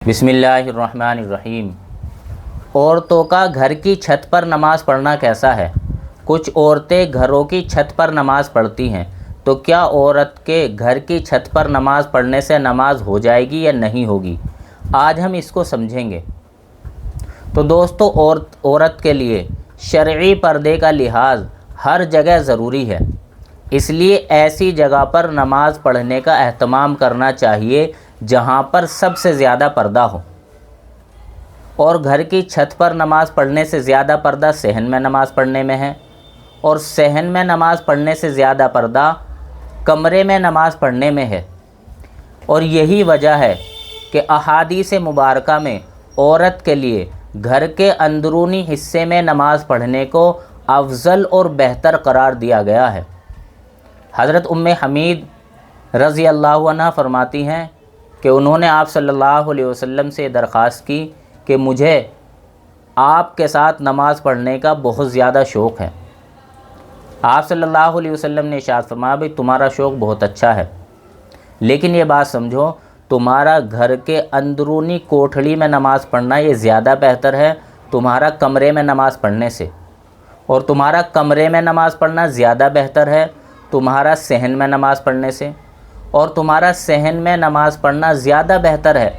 بسم اللہ الرحمن الرحیم۔ عورتوں کا گھر کی چھت پر نماز پڑھنا کیسا ہے؟ کچھ عورتیں گھروں کی چھت پر نماز پڑھتی ہیں، تو کیا عورت کے گھر کی چھت پر نماز پڑھنے سے نماز ہو جائے گی یا نہیں ہوگی؟ آج ہم اس کو سمجھیں گے۔ تو دوستو، عورت کے لیے شرعی پردے کا لحاظ ہر جگہ ضروری ہے، اس لیے ایسی جگہ پر نماز پڑھنے کا اہتمام کرنا چاہیے جہاں پر سب سے زیادہ پردہ ہو، اور گھر کی چھت پر نماز پڑھنے سے زیادہ پردہ صحن میں نماز پڑھنے میں ہے، اور صحن میں نماز پڑھنے سے زیادہ پردہ کمرے میں نماز پڑھنے میں ہے۔ اور یہی وجہ ہے کہ احادیث مبارکہ میں عورت کے لیے گھر کے اندرونی حصے میں نماز پڑھنے کو افضل اور بہتر قرار دیا گیا ہے۔ حضرت ام حمید رضی اللہ عنہ فرماتی ہیں کہ انہوں نے آپ صلی اللہ علیہ وسلم سے درخواست کی کہ مجھے آپ کے ساتھ نماز پڑھنے کا بہت زیادہ شوق ہے۔ آپ صلی اللہ علیہ وسلم نے ارشاد فرمایا، بھئی تمہارا شوق بہت اچھا ہے، لیکن یہ بات سمجھو، تمہارا گھر کے اندرونی کوٹھڑی میں نماز پڑھنا یہ زیادہ بہتر ہے تمہارا کمرے میں نماز پڑھنے سے، اور تمہارا کمرے میں نماز پڑھنا زیادہ بہتر ہے تمہارا صحن میں نماز پڑھنے سے، اور تمہارا صحن میں نماز پڑھنا زیادہ بہتر ہے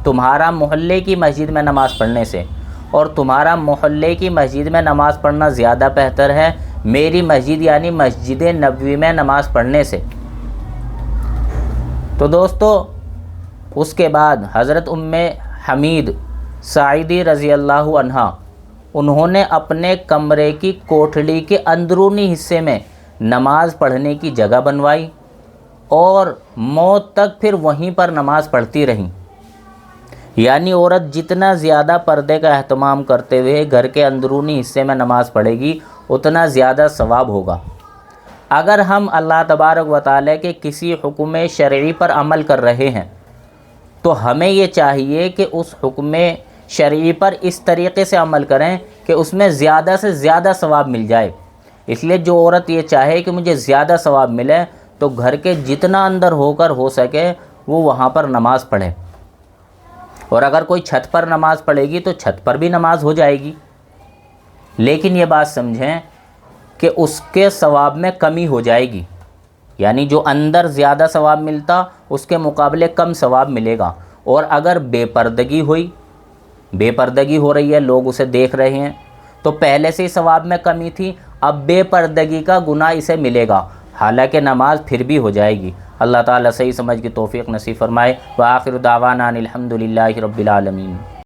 تمہارا محلے کی مسجد میں نماز پڑھنے سے، اور تمہارا محلے کی مسجد میں نماز پڑھنا زیادہ بہتر ہے میری مسجد یعنی مسجد نبوی میں نماز پڑھنے سے۔ تو دوستو، اس کے بعد حضرت ام حمید ساعدی رضی اللہ عنہ انہوں نے اپنے کمرے کی کوٹھڑی کے اندرونی حصے میں نماز پڑھنے کی جگہ بنوائی، اور موت تک پھر وہیں پر نماز پڑھتی رہیں۔ یعنی عورت جتنا زیادہ پردے کا اہتمام کرتے ہوئے گھر کے اندرونی حصے میں نماز پڑھے گی اتنا زیادہ ثواب ہوگا۔ اگر ہم اللہ تبارک و تعالیٰ کے کسی حکم شرعی پر عمل کر رہے ہیں تو ہمیں یہ چاہیے کہ اس حکم شرعی پر اس طریقے سے عمل کریں کہ اس میں زیادہ سے زیادہ ثواب مل جائے۔ اس لیے جو عورت یہ چاہے کہ مجھے زیادہ ثواب ملے تو گھر کے جتنا اندر ہو کر ہو سکے وہ وہاں پر نماز پڑھے، اور اگر کوئی چھت پر نماز پڑھے گی تو چھت پر بھی نماز ہو جائے گی، لیکن یہ بات سمجھیں کہ اس کے ثواب میں کمی ہو جائے گی، یعنی جو اندر زیادہ ثواب ملتا اس کے مقابلے کم ثواب ملے گا۔ اور اگر بے پردگی ہو رہی ہے، لوگ اسے دیکھ رہے ہیں، تو پہلے سے ہی ثواب میں کمی تھی، اب بے پردگی کا گناہ اسے ملے گا، حالانکہ نماز پھر بھی ہو جائے گی۔ اللہ تعالیٰ صحیح سمجھ کی توفیق نصیب فرمائے۔ وآخر دعوانا ان الحمد للہ رب العالمین۔